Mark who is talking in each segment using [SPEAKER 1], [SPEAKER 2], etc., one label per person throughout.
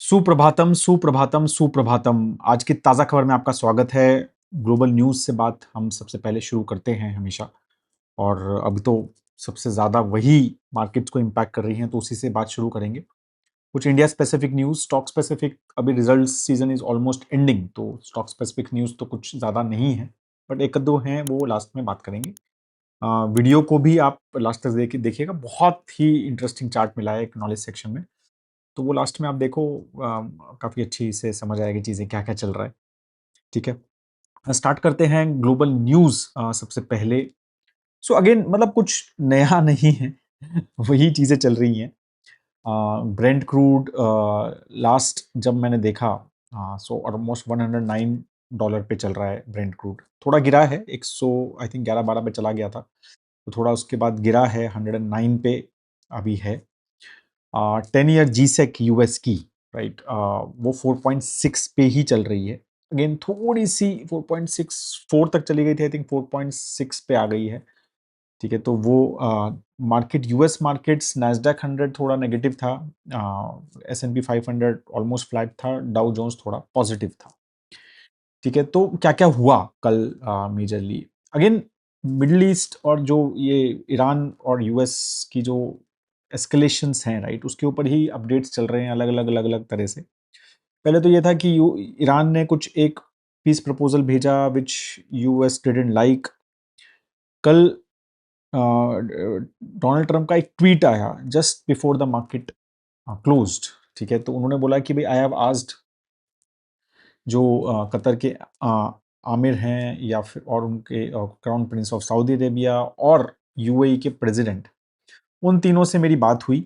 [SPEAKER 1] सुप्रभातम, सुप्रभातम, सुप्रभातम। आज की ताज़ा खबर में आपका स्वागत है। ग्लोबल न्यूज़ से बात हम सबसे पहले शुरू करते हैं हमेशा और अभी तो सबसे ज़्यादा वही मार्केट्स को इम्पैक्ट कर रही हैं, तो उसी से बात शुरू करेंगे। कुछ India specific news, stock specific अभी results season is almost ending, तो स्टॉक स्पेसिफिक न्यूज़ तो कुछ ज़्यादा नहीं है, बट 1-2 हैं, वो लास्ट में बात करेंगे। वीडियो को भी आप लास्ट तक देखिएगा, बहुत ही इंटरेस्टिंग चार्ट मिला है एक नॉलेज सेक्शन में। तो वो लास्ट में आप देखो काफ़ी अच्छी से समझ आएगी चीज़ें क्या-क्या चल रहा है, ठीक है? स्टार्ट करते हैं ग्लोबल न्यूज़ सबसे पहले। सो अगेन मतलब कुछ नया नहीं है, वही चीज़ें चल रही हैं। ब्रेंट क्रूड लास्ट जब मैंने देखा सो ऑलमोस्ट $109 पे चल रहा है ब्रेंट क्रूड। थोड़ा गिरा है, 100 आई थिंक 11-12 पे चला गया था, तो थोड़ा उसके बाद गिरा है, 109 पे अभी है। 10 ईयर जीसेक यूएस की, राइट, वो 4.6 पे ही चल रही है। अगेन थोड़ी सी 4.64 तक चली गई थी, आई थिंक 4.6 पे आ गई है। ठीक है, तो वो मार्केट, यूएस मार्केट्स, नैस्डैक 100 थोड़ा नेगेटिव था, S&P 500 ऑलमोस्ट फ्लैट था, डाउ जोन्स थोड़ा पॉजिटिव था। ठीक है, तो क्या क्या हुआ कल मेजरली? अगेन मिडल ईस्ट और जो ये ईरान और यूएस की जो एस्केलेशंस हैं, राइट, उसके ऊपर ही अपडेट्स चल रहे हैं अलग अलग तरह से। पहले तो ये था कि ईरान ने कुछ एक पीस प्रपोजल भेजा विच यूएस डिडंट लाइक। कल डोनाल्ड ट्रंप का एक ट्वीट आया just before the market closed. ठीक है, तो उन्होंने बोला कि भाई आई हैव आस्क्ड जो कतर के आमिर हैं या फिर और उनके crown Prince of Saudi Arabia और यूएई के प्रेसिडेंट, उन तीनों से मेरी बात हुई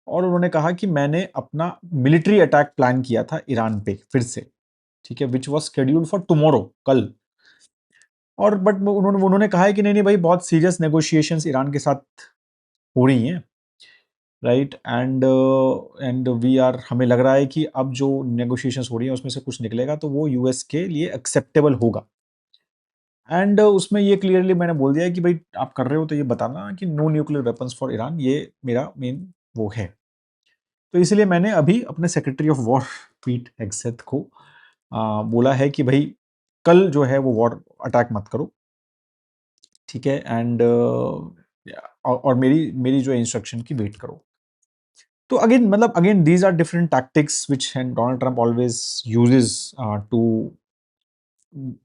[SPEAKER 1] और उन्होंने कहा कि मैंने अपना मिलिट्री अटैक प्लान किया था ईरान पे फिर से। ठीक है, which was scheduled for tomorrow, कल। और बट उन्होंने उन्होंने कहा है कि नहीं नहीं भाई, बहुत सीरियस नेगोशिएशंस ईरान के साथ हो रही हैं, राइट, एंड वी आर, हमें लग रहा है कि अब जो नेगोशिएशंस हो रही हैं उसमें से कुछ निकलेगा तो वो यूएस के लिए एक्सेप्टेबल होगा। एंड उसमें ये क्लियरली मैंने बोल दिया है कि भाई आप कर रहे हो तो ये बताना कि no nuclear weapons for Iran, ये मेरा मेन वो है। तो इसलिए मैंने अभी अपने secretary of war Pete Hegseth को बोला है कि भाई कल जो है वो वॉर अटैक मत करो, ठीक है, एंड और मेरी मेरी जो इंस्ट्रक्शन की वेट करो। तो अगेन मतलब again these are different tactics which Donald Trump always uses to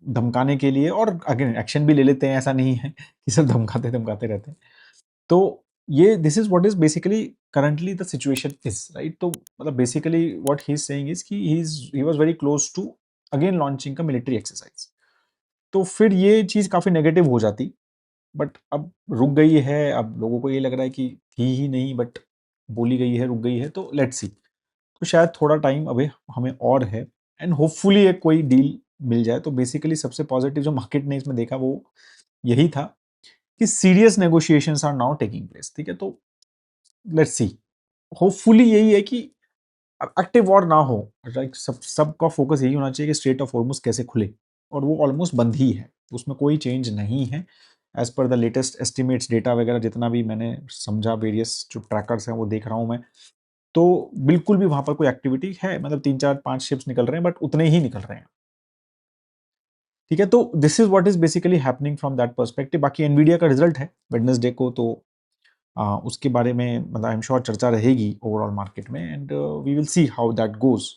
[SPEAKER 1] धमकाने के लिए, और अगेन एक्शन भी ले लेते हैं, ऐसा नहीं है कि सब धमकाते धमकाते रहते हैं। तो ये this is what is basically currently the situation is, right. तो मतलब basically what he is saying is कि he was very close to again launching का मिलिट्री एक्सरसाइज। तो फिर ये चीज काफी नेगेटिव हो जाती, बट अब रुक गई है। अब लोगों को ये लग रहा है कि थी ही नहीं, बट बोली गई है, रुक गई है, तो लेट्स सी। तो शायद थोड़ा टाइम अभी हमें और है, एंड होपफुली एक कोई डील मिल जाए। तो बेसिकली सबसे पॉजिटिव जो मार्केट ने इसमें देखा वो यही था कि serious negotiations are now taking place. ठीक है, तो लेट्स सी। होपफुली यही है कि एक्टिव वॉर ना हो, राइट। सबका फोकस यही होना चाहिए कि स्ट्रेट ऑफ हॉर्मुज कैसे खुले, और वो ऑलमोस्ट बंद ही है, उसमें कोई चेंज नहीं है as per the latest estimates, data वगैरह जितना भी मैंने समझा, वेरियस जो ट्रैकर्स हैं वो देख रहा हूँ मैं, तो बिल्कुल भी वहां पर कोई एक्टिविटी है, मतलब 3 4 5 शिप्स निकल रहे हैं, बट उतने ही निकल रहे हैं। ठीक है, तो this is what is basically happening from that perspective. बाकी एनवीडिया का रिजल्ट है वेडनेसडे को, तो उसके बारे में मतलब आई एम श्योर चर्चा रहेगी ओवरऑल मार्केट में, and we will see how that goes.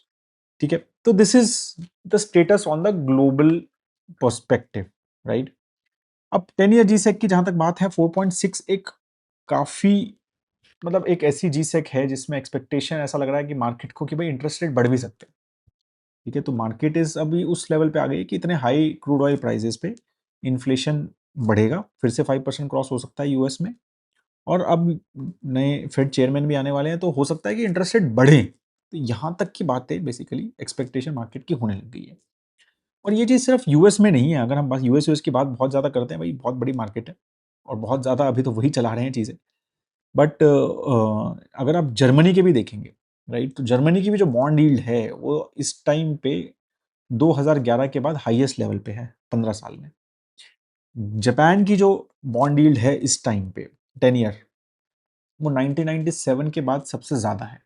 [SPEAKER 1] ठीक है, तो this is the status on the global perspective, right. अब 10 ईयर जीसेक की जहां तक बात है, 4.6 एक काफी मतलब एक ऐसी जीसेक है जिसमें एक्सपेक्टेशन ऐसा लग रहा है कि मार्केट को कि भाई इंटरेस्ट रेट बढ़ भी सकते हैं। ठीक है, तो मार्केट इज अभी उस लेवल पे आ गई कि इतने हाई क्रूड ऑयल प्राइसेस पे इन्फ्लेशन बढ़ेगा, फिर से 5% क्रॉस हो सकता है यूएस में, और अब नए फेड चेयरमैन भी आने वाले हैं, तो हो सकता है कि इंटरेस्ट रेट बढ़े। तो यहाँ तक की बातें बेसिकली एक्सपेक्टेशन मार्केट की होने लग गई है। और ये चीज़ सिर्फ यूएस में नहीं है, अगर हम बात यूएस की बात बहुत ज़्यादा करते हैं, भाई बहुत बड़ी मार्केट है और बहुत ज़्यादा अभी तो वही चला रहे हैं चीज़ें। बट अगर आप जर्मनी के भी देखेंगे, राइट, तो जर्मनी की भी जो बॉन्ड यील्ड है वो इस टाइम पे 2011 के बाद हाईएस्ट लेवल पे है 15 साल में। जापान की जो बॉन्ड यील्ड है इस टाइम पे 10 ईयर, वो 1997 के बाद सबसे ज़्यादा है।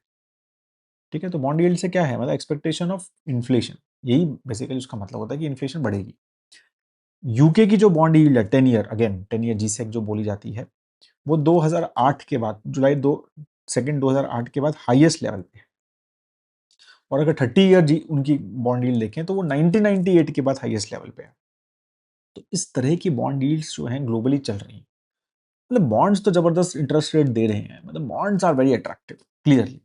[SPEAKER 1] ठीक है, तो बॉन्ड यील्ड से क्या है, मतलब एक्सपेक्टेशन ऑफ इन्फ्लेशन, यही बेसिकली उसका मतलब होता है कि इन्फ्लेशन बढ़ेगी। यूके की जो बॉन्ड यील्ड है 10 ईयर, अगेन 10 ईयर जीसेक जो बोली जाती है, वो 2008 के बाद जुलाई 2008 के बाद हाईएस्ट लेवल पे है। और अगर 30 ईयर जी उनकी बॉन्ड यील्ड देखें तो वो 1998 के बाद हाईएस्ट लेवल पे है। तो इस तरह की बॉन्ड यील्ड्स जो हैं ग्लोबली चल रही हैं। मतलब बॉन्ड्स तो जबरदस्त इंटरेस्ट रेट दे रहे हैं, मतलब bonds are very attractive clearly.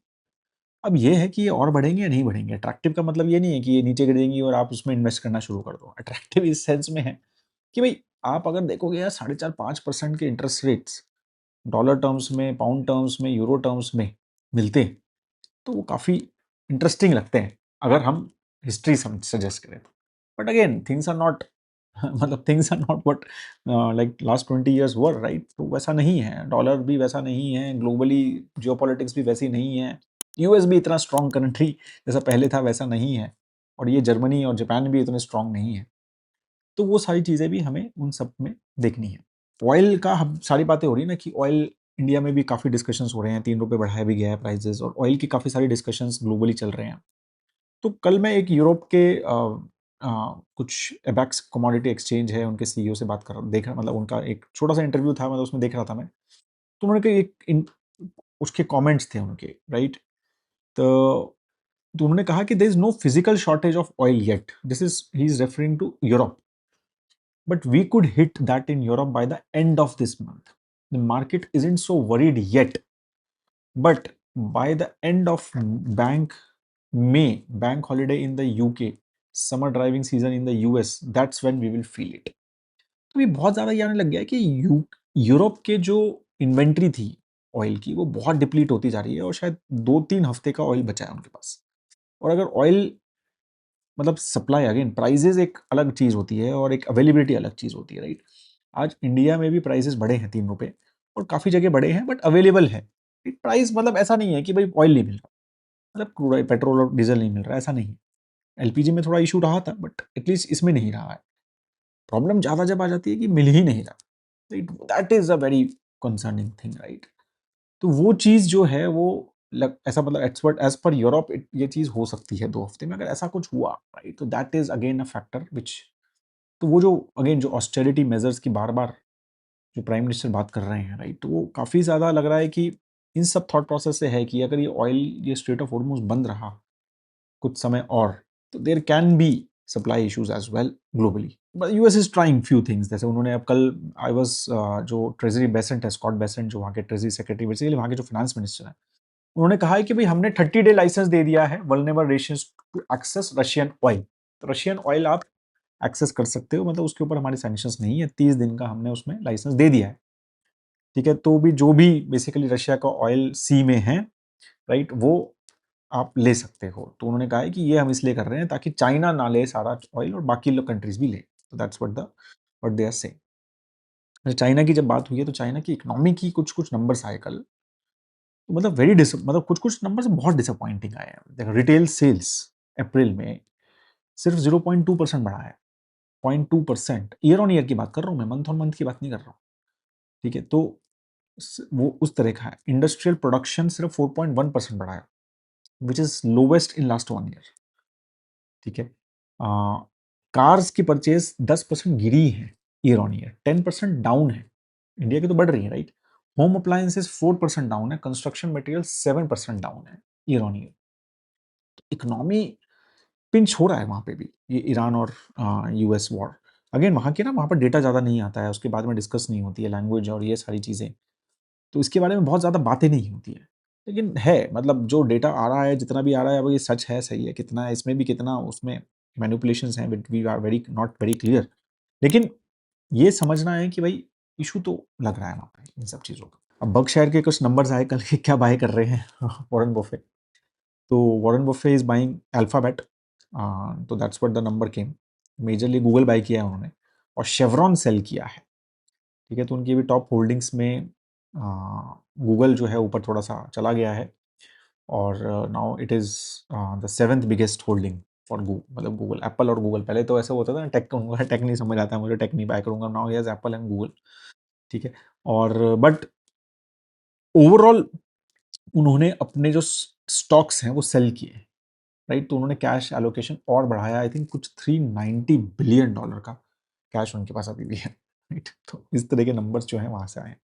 [SPEAKER 1] अब ये है कि ये और बढ़ेंगे या नहीं बढ़ेंगे। अट्रैक्टिव का मतलब ये नहीं है कि ये नीचे गिरेंगी और आप उसमें इन्वेस्ट करना शुरू कर दो। अट्रैक्टिव इस सेंस में है कि भाई आप अगर देखोगे यार 4.5-5% के इंटरेस्ट रेट्स डॉलर टर्म्स में, पाउंड टर्म्स में, यूरो टर्म्स में मिलते हैं, तो वो काफ़ी इंटरेस्टिंग लगते हैं अगर हम हिस्ट्री सजेस्ट करें तो। But again things are not मतलब things are not what like last 20 years were, right. तो वैसा नहीं है, डॉलर भी वैसा नहीं है, ग्लोबली जियोपॉलिटिक्स भी वैसी नहीं है, यूएस भी इतना स्ट्रॉन्ग कंट्री जैसा पहले था वैसा नहीं है, और ये जर्मनी और जापान भी इतने स्ट्रॉन्ग नहीं है। तो वो सारी चीज़ें भी हमें उन सब में देखनी है। ऑयल का हम सारी बातें हो रही है ना कि ऑयल इंडिया में भी काफ़ी डिस्कशंस हो रहे हैं, 3 रुपये बढ़ाया भी गया है प्राइजेस, और ऑयल की काफ़ी सारी डिस्कशंस ग्लोबली चल रहे हैं। तो कल मैं एक यूरोप के कुछ एबैक्स कमोडिटी एक्सचेंज है उनके सीईओ से बात कर देख रहा, मतलब उनका एक छोटा सा इंटरव्यू था, मतलब उसमें देख रहा था मैं। तो उन्होंने कहा उसके कमेंट्स थे उनके, राइट। तो उन्होंने कहा कि there is no physical shortage of oil yet, this is he is referring to Europe, but we could hit that in Europe by the end of this month. The market isn't so worried yet, but by the end of bank holiday in the UK, summer driving season in the US, that's when we will feel it. तो ये बहुत ज़्यादा ये आने लग गया है कि यूरोप के जो इन्वेंट्री थी ऑयल की, वो बहुत डिप्लीट होती जा रही है, और शायद 2-3 हफ्ते का ऑयल बचा है उनके पास। और अगर ऑयल मतलब सप्लाई, अगेन प्राइजेज एक अलग चीज़ होती है और एक अवेलेबिलिटी अलग चीज़ होती है, राइट। आज इंडिया में भी प्राइसेस बढ़े हैं 3 रुपए, और काफ़ी जगह बढ़े हैं, बट अवेलेबल है प्राइस। मतलब ऐसा नहीं है कि भाई ऑयल नहीं मिल रहा, मतलब क्रूड ऑयल, पेट्रोल और डीजल नहीं मिल रहा, ऐसा नहीं है। एलपीजी में थोड़ा इशू रहा था, बट एटलीस्ट इसमें नहीं रहा है। प्रॉब्लम ज़्यादा जब आ जाती है कि मिल ही नहीं रहा, that is a very concerning thing, right. तो वो चीज़ जो है वो ऐसा मतलब एक्सपर्ट एज पर यूरोप ये चीज़ हो सकती है 2 हफ्ते में, अगर ऐसा कुछ हुआ, राइट। तो that is again a factor which, तो वो जो अगेन जो ऑस्टेरिटी मेजर्स की बार बार जो प्राइम मिनिस्टर बात कर रहे हैं, राइट, तो वो काफ़ी ज़्यादा लग रहा है कि इन सब थॉट प्रोसेस से है कि अगर ये ऑयल, ये स्ट्रेट ऑफ हॉर्मुज़ बंद रहा कुछ समय और, तो there can be supply issues as well globally. But US is trying few things, जैसे उन्होंने अब कल आई वाज जो ट्रेजरी बेसेंट है, स्कॉट बेसेंट, जो वहाँ के ट्रेजरी सेक्रेटरी, बेसिकली वहाँ के जो फाइनेंस मिनिस्टर हैं, उन्होंने कहा है कि भाई हमने 30 डे लाइसेंस दे दिया है vulnerable nations to access Russian oil. तो रशियन ऑयल आप एक्सेस कर सकते हो, मतलब उसके ऊपर हमारे सैंक्शंस नहीं है, 30 दिन का हमने उसमें लाइसेंस दे दिया है, ठीक है। तो भी जो भी बेसिकली रशिया का ऑयल सी में है, राइट, वो आप ले सकते हो। तो उन्होंने कहा है कि ये हम इसलिए कर रहे हैं ताकि चाइना ना ले सारा ऑयल और बाकी लोग कंट्रीज भी ले। तो that's what they are saying. China की जब बात हुई है तो चाइना की इकोनॉमी की कुछ कुछ नंबर्स आए कल, तो मतलब मतलब कुछ कुछ नंबर्स बहुत डिसअपॉइंटिंग आए हैं। देखो, रिटेल सेल्स अप्रैल में सिर्फ 0.2% बढ़ा है, 0.2%। ईयर ऑन ईयर की बात कर रहा हूँ मैं, मंथ ऑन मंथ की बात नहीं कर रहा हूँ, ठीक है। तो वो उस तरह का है। इंडस्ट्रियल प्रोडक्शन सिर्फ 4.1% बढ़ा है, which is lowest in last 1 year, ठीक है। कार्स की परचेज 10% गिरी है ईयर ऑन ईयर, 10% डाउन है। इंडिया की तो बढ़ रही है, राइट। होम अप्लायंसेस 4% डाउन है, कंस्ट्रक्शन मटेरियल 7% डाउन है year on year. Economy pinch हो रहा है वहाँ पे भी, ये ईरान और यूएस वॉर। अगेन वहाँ के ना, वहाँ पर डेटा ज़्यादा नहीं आता है, उसके बाद में डिस्कस नहीं होती है, लैंग्वेज और ये सारी चीज़ें, तो इसके बारे में बहुत ज़्यादा बातें नहीं होती है। लेकिन है, मतलब जो डेटा आ रहा है, जितना भी आ रहा है, अब ये सच है, सही है, कितना है इसमें भी, कितना उसमें मैनिपुलेशंस हैं, but we are very not very clear. लेकिन ये समझना है कि भाई इशू तो लग रहा है वहाँ पे इन सब चीज़ों का। अब बर्कशायर के कुछ नंबर्स आए कल के, क्या बाय कर रहे हैं वॉरेन बफे। तो Warren Buffett is buying Alphabet, so that's what the number came. Majorly Google buy किया है उन्होंने, और शेवरॉन सेल किया है, ठीक है। तो उनकी भी टॉप होल्डिंग्स में गूगल जो है ऊपर थोड़ा सा चला गया है, और now it is the 7th biggest holding for मतलब गूगल। एप्पल और गूगल, पहले तो ऐसा होता था ना, टेक कहूँगा, टेक नहीं समझ आता है मुझे, टेक नहीं बाय करूँगा, now he has Apple and Google, ठीक है। और बट ओवरऑल उन्होंने अपने जो स्टॉक्स हैं वो सेल किए, राइट? तो उन्होंने कैश एलोकेशन और बढ़ाया, आई थिंक कुछ $390 बिलियन का कैश उनके पास अभी भी है, राइट? तो इस तरह के नंबर्स जो हैं वहाँ से आए हैं।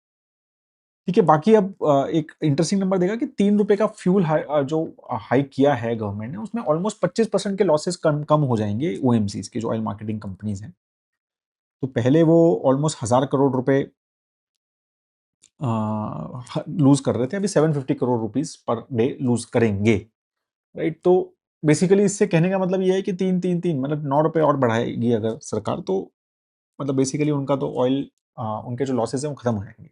[SPEAKER 1] ठीक है, बाकी अब एक इंटरेस्टिंग नंबर देगा कि ₹3 का फ्यूल जो हाइक किया है गवर्नमेंट ने, उसमें ऑलमोस्ट 25% के लॉसेस कम कम हो जाएँगे ओएमसीज़ के, जो ऑयल मार्केटिंग कंपनीज़ हैं। तो पहले वो ऑलमोस्ट 1000 करोड़ रुपए लूज़ कर रहे थे, अभी 750 crore rupees per day lose करेंगे, राइट? तो बेसिकली इससे कहने का मतलब ये है कि 3-3-3 मतलब ₹9 और बढ़ाएगी अगर सरकार, तो मतलब बेसिकली उनका तो ऑयल उनके जो लॉसेस हैं वो खत्म हो जाएँगे।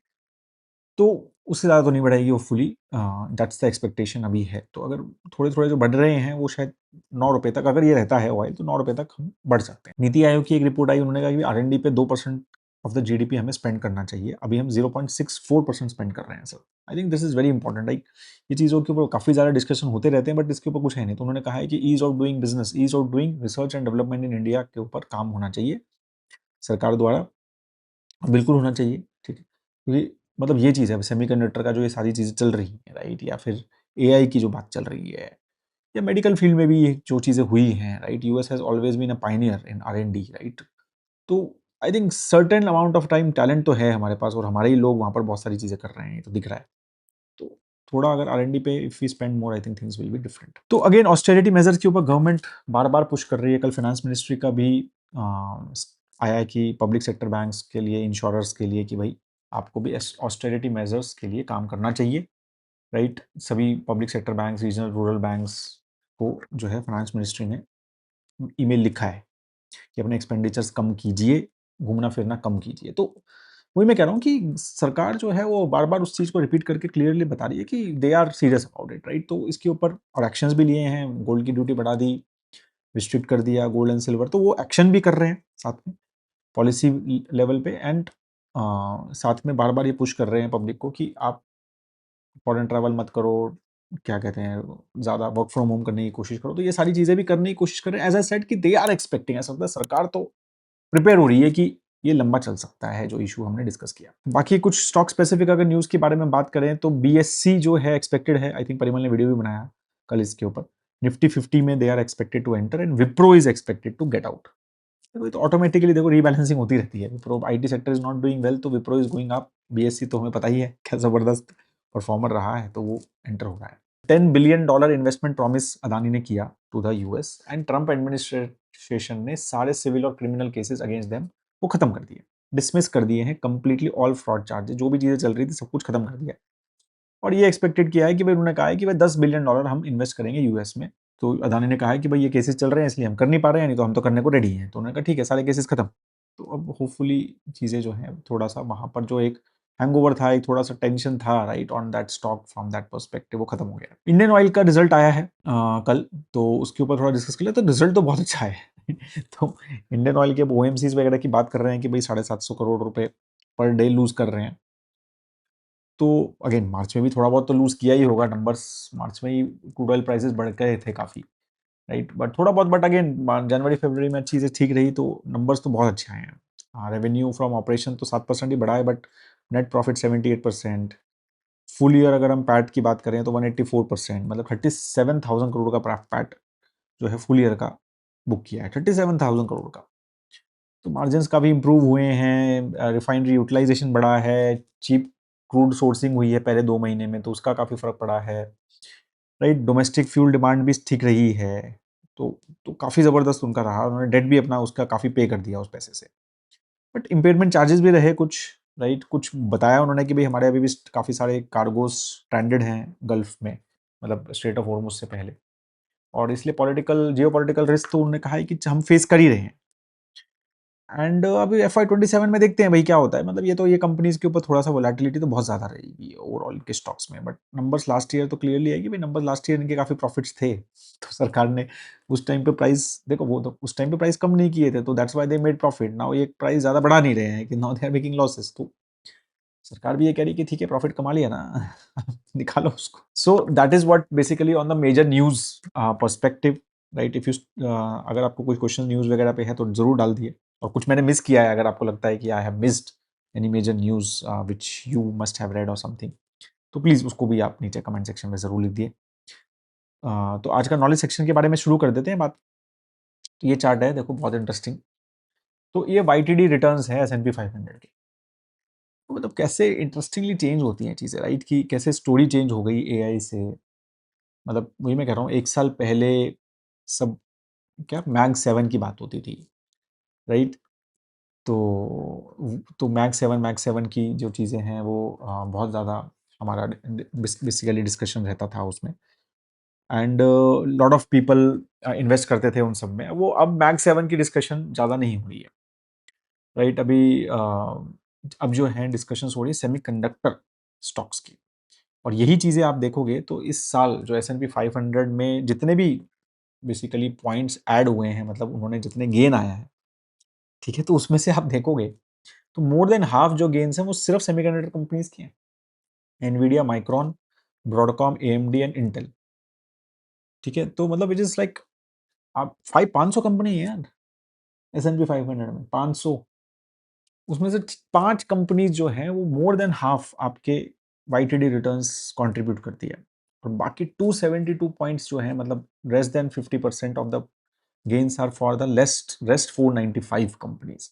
[SPEAKER 1] तो उससे ज़्यादा तो नहीं बढ़ेगी होपफुली, दैट्स द एक्सपेक्टेशन अभी है। तो अगर थोड़े-थोड़े जो बढ़ रहे हैं वो शायद ₹9 तक अगर ये रहता है ऑयल, तो ₹9 तक हम बढ़ सकते हैं। नीति आयोग की एक रिपोर्ट आई, उन्होंने कहा कि आर-एन-डी पे 2% ऑफ द जीडीपी हमें स्पेंड करना चाहिए। अभी हम 0.64% स्पेंड कर रहे हैं sir. I think this is very important, like ये चीज़ों के ऊपर काफ़ी ज़्यादा डिस्कशन होते रहते हैं, बट इसके ऊपर कुछ है नहीं। तो उन्होंने कहा है कि ease of doing business, ease of doing research and development in India के ऊपर काम होना चाहिए सरकार द्वारा। बिल्कुल होना चाहिए, ठीक है। क्योंकि मतलब ये चीज़ है, सेमीकंडक्टर का जो ये सारी चीज़ें चल रही हैं, राइट? या फिर एआई की जो बात चल रही है, या मेडिकल फील्ड में भी ये जो चीज़ें हुई हैं, right? US has always been a pioneer in R and D, right? तो I think certain amount of time talent तो है हमारे पास, और हमारे ही लोग वहाँ पर बहुत सारी चीज़ें कर रहे हैं, ये तो दिख रहा है। तो थोड़ा अगर आर-एन-डी पे if we spend more, I think things will be different. तो अगेन ऑस्टेरिटी मेजर्स के ऊपर गवर्नमेंट बार-बार पुश कर रही है। कल फाइनेंस मिनिस्ट्री का भी आया है कि पब्लिक सेक्टर बैंक्स के लिए, इंश्योरर्स के लिए, कि भाई आपको भी ऑस्टेरिटी मेजर्स के लिए काम करना चाहिए, राइट? सभी public sector banks, regional rural banks को जो है फाइनेंस मिनिस्ट्री ने ईमेल लिखा है कि अपने एक्सपेंडिचर्स कम कीजिए, घूमना-फिरना कम कीजिए। तो वही मैं कह रहा हूँ कि सरकार जो है वो बार-बार उस चीज़ को रिपीट करके क्लियरली बता रही है कि they are serious about it, right? तो इसके ऊपर और एक्शंस भी लिए हैं, गोल्ड की ड्यूटी बढ़ा दी, रिस्ट्रिक्ट कर दिया गोल्ड एंड सिल्वर, तो वो एक्शन भी कर रहे हैं साथ में पॉलिसी लेवल पे, एंड साथ में बार-बार ये पुश कर रहे हैं पब्लिक को कि आप फॉरेन ट्रैवल मत करो, क्या कहते हैं, ज़्यादा वर्क फ्रॉम होम करने की कोशिश करो। तो ये सारी चीज़ें भी करने की कोशिश कर रहे हैं। एज़ आई सेड कि दे आर एक्सपेक्टिंग, ऐसा लगता है सरकार तो प्रिपेयर हो रही है कि ये लंबा चल सकता है, जो इश्यू हमने डिस्कस किया। बाकी कुछ स्टॉक स्पेसिफिक अगर न्यूज़ के बारे में बात करें तो बीएससी जो है एक्सपेक्टेड है, आई थिंक परिमल ने वीडियो भी बनाया कल इसके ऊपर। निफ्टी 50 में they are expected to enter and Wipro is expected to get out. देखो ये तो ऑटोमेटिकली देखो रीबैलेंसिंग होती रहती है। Wipro, IT sector is not doing well, तो Wipro is going up. BSC तो हमें पता ही है क्या ज़बरदस्त परफॉर्मर रहा है, तो वो एंटर हो रहा है। $10 बिलियन इन्वेस्टमेंट प्रॉमिस अदानी ने किया to the US, and Trump administration ने सारे सिविल और क्रिमिनल केसेस अगेंस्ट देम वो खत्म कर दिए, डिसमिस कर दिए हैं कंप्लीटली। ऑल फ्रॉड चार्जेस, जो भी चीज़ें चल रही थी सब कुछ खत्म कर दिया है। और ये एक्सपेक्टेड किया है कि भाई, उन्होंने कहा है कि भाई $10 बिलियन हम इन्वेस्ट करेंगे यूएस में। तो अदानी ने कहा है कि भाई ये केसेस चल रहे हैं इसलिए हम कर नहीं पा रहे हैं, नहीं तो हम तो करने को रेडी हैं। तो उन्होंने कहा ठीक है, सारे केसेस खत्म। तो अब होपफुली चीज़ें जो हैं थोड़ा-सा वहाँ पर जो एक हैंगओवर था, एक थोड़ा-सा टेंशन था, right, on that stock from that perspective, वो खत्म हो गया। इंडियन ऑयल का रिजल्ट आया है कल, तो उसके ऊपर थोड़ा डिस्कस कर लिया। तो रिजल्ट तो बहुत अच्छा है। तो इंडियन ऑयल के ओएमसीज वगैरह की बात कर रहे हैं कि भाई 750 करोड़ रुपए पर डे लूज़ कर रहे हैं। तो अगेन मार्च में भी थोड़ा बहुत तो लूज़ किया ही होगा। नंबर्स मार्च में ही क्रूड ऑयल प्राइसेस बढ़ गए थे काफ़ी, राइट? बट थोड़ा बहुत, बट अगेन जनवरी फरवरी में चीज़ें ठीक रही, तो नंबर्स तो बहुत अच्छे आए हैं। रेवेन्यू फ्रॉम ऑपरेशन तो 7% ही बढ़ा है, but net profit 78%। Full year अगर हम पैट की बात करें तो 184%, मतलब 37,000 करोड़ का पैट जो है फुल ईयर का बुक किया है, 37,000 करोड़ का। तो मार्जिन्स काफ़ी इंप्रूव हुए हैं, रिफाइनरी यूटिलाइजेशन बढ़ा है, चीप क्रूड सोर्सिंग हुई है पहले 2 महीने में, तो उसका काफ़ी फ़र्क पड़ा है, राइट? डोमेस्टिक फ्यूल डिमांड भी ठीक रही है, तो काफ़ी ज़बरदस्त उनका रहा। उन्होंने डेट भी अपना उसका काफ़ी पे कर दिया उस पैसे से। बट इम्पेयरमेंट चार्जेस भी रहे कुछ, राइट? कुछ बताया उन्होंने कि भाई हमारे अभी भी काफ़ी सारे कार्गोस स्ट्रैंडेड हैं गल्फ में, मतलब स्ट्रेट ऑफ हॉर्मुज़ से पहले, और इसलिए पॉलिटिकल जियोपॉलिटिकल रिस्क तो उन्होंने कहा है कि हम फेस कर ही रहे हैं। एंड अभी FY 27 में देखते हैं भाई क्या होता है। मतलब ये तो ये कंपनीज के ऊपर थोड़ा सा वोलेटिलिटी तो बहुत ज़्यादा रहेगी ओवरऑल के स्टॉक्स में, बट नंबर्स लास्ट ईयर तो क्लियरली है कि भाई नंबर्स लास्ट ईयर इनके काफ़ी प्रॉफिट्स थे। तो सरकार ने उस टाइम पे प्राइस, देखो वो तो उस टाइम पे प्राइस कम नहीं किए थे, तो that's why they made profit. Now ये प्राइस ज़्यादा बढ़ा नहीं रहे हैं कि now they are making losses. तो सरकार भी ये कह रही है कि ठीक है, प्रॉफिट कमा लिया ना, निकालो उसको। So that is what basically on the major news perspective, right? If you अगर आपको कोई क्वेश्चन न्यूज़ वगैरह पे है तो ज़रूर डाल दिए, और कुछ मैंने मिस किया है अगर आपको लगता है कि I have missed any major news which you must have read और समथिंग, तो प्लीज़ उसको भी आप नीचे कमेंट सेक्शन में ज़रूर लिख दिए। तो आज का नॉलेज सेक्शन के बारे में शुरू कर देते हैं बात। तो ये चार्ट है, देखो बहुत इंटरेस्टिंग। तो ये वाईटीडी रिटर्न्स है S&P 500 की। तो मतलब कैसे इंटरेस्टिंगली चेंज होती हैं चीज़ें, राइट? कि कैसे स्टोरी चेंज हो गई एआई से। मतलब वही मैं कह रहा हूँ, 1 साल पहले सब क्या मैग 7 की बात होती थी, राइट? मैग 7 की जो चीज़ें हैं वो बहुत ज़्यादा हमारा बेसिकली डिस्कशन रहता था उसमें। And lot of people invest करते थे उन सब में। वो अब मैग 7 की डिस्कशन ज़्यादा नहीं हो रही है, राइट? अभी अब जो है डिस्कशंस हो रही है सेमीकंडक्टर स्टॉक्स की। और यही चीज़ें आप देखोगे तो इस साल जो S&P 500 में जितने भी बेसिकली पॉइंट्स ऐड हुए हैं, मतलब उन्होंने जितने गेन आया है, ठीक है? तो उसमें से आप देखोगे तो मोर देन हाफ जो गेन्स हैं वो सिर्फ सेमीकंडक्टर कंपनीज की हैं। Nvidia, micron, Broadcom, AMD and Intel, ठीक है? तो मतलब इट इज लाइक आप 500 कंपनी है यार S&P 500 में 500। उसमें से 5 कंपनीज जो हैं वो मोर देन हाफ आपके वाईटीडी रिटर्न्स कंट्रीब्यूट करती है। और बाकी 272 पॉइंट्स जो हैं, मतलब less than 50% of the gains are for the rest 495 companies.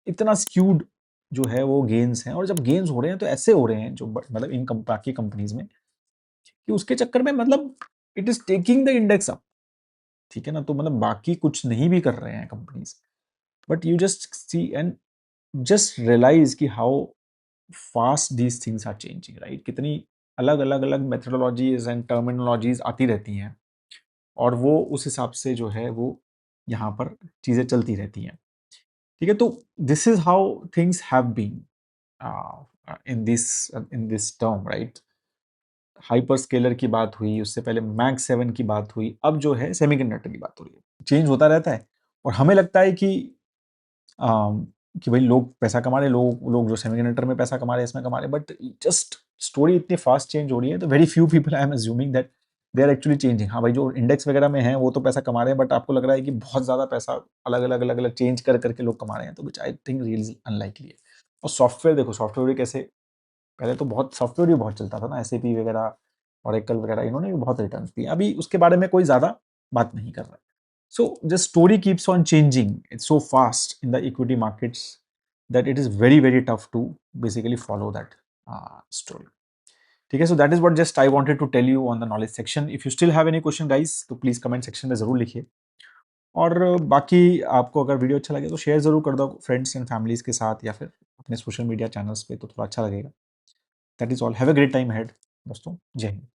[SPEAKER 1] इतना स्क्यूड जो है वो गेन्स हैं। और जब गेन्स हो रहे हैं तो ऐसे हो रहे हैं जो मतलब इन बाकी कंपनीज में, कि उसके चक्कर में मतलब it is taking the index up, ठीक है ना? तो मतलब बाकी कुछ नहीं भी कर रहे हैं companies, but you just see and just realise कि how fast these things are changing, right? कितनी अलग अलग अलग मेथडोलॉजीज एंड टर्मिनोलॉजीज आती रहती हैं, और वो उस हिसाब से जो है वो यहाँ पर चीज़ें चलती रहती हैं, ठीक है? तो this is how things have been in this term, right? Hyperscaler की बात हुई, उससे पहले मैग 7 की बात हुई, अब जो है सेमीकंडक्टर की बात हो रही है। चेंज होता रहता है और हमें लगता है अम, कि भाई लोग पैसा कमा रहे, लोग लोग जो सेमीकंडक्टर में पैसा कमा रहे हैं इसमें कमा रहे हैं, बट जस्ट स्टोरी इतनी फास्ट चेंज हो रही है, तो very few people I am assuming that they are actually changing. हाँ भाई, जो इंडेक्स वगैरह में है वो तो पैसा कमा रहे हैं, बट आपको लग रहा है कि बहुत ज़्यादा पैसा अलग अलग अलग अलग चेंज कर करके लोग कमा रहे हैं, तो विच आई थिंक रियली अनलाइकली है। और सॉफ्टवेयर देखो, सॉफ्टवेयर भी कैसे, पहले तो बहुत सॉफ्टवेयर भी बहुत चलता था ना, एसएपी वगैरह, ओरेकल वगैरह, इन्होंने भी बहुत रिटर्न दिए। अभी उसके बारे में कोई ज़्यादा बात नहीं कर रहा है। So the story keeps on changing. It's so fast in the equity markets that it is very very tough to basically follow that story. ठीक है, so that is what just I wanted to tell you on the knowledge section. If you still have any question guys, तो please comment section में ज़रूर लिखिए। और बाकी आपको अगर वीडियो अच्छा लगे तो शेयर ज़रूर कर दो फ्रेंड्स एंड फैमिलीज़ के साथ, या फिर अपने सोशल मीडिया चैनल्स पे, तो थोड़ा अच्छा लगेगा। That is all. Have a great time ahead दोस्तों। जय हिंद।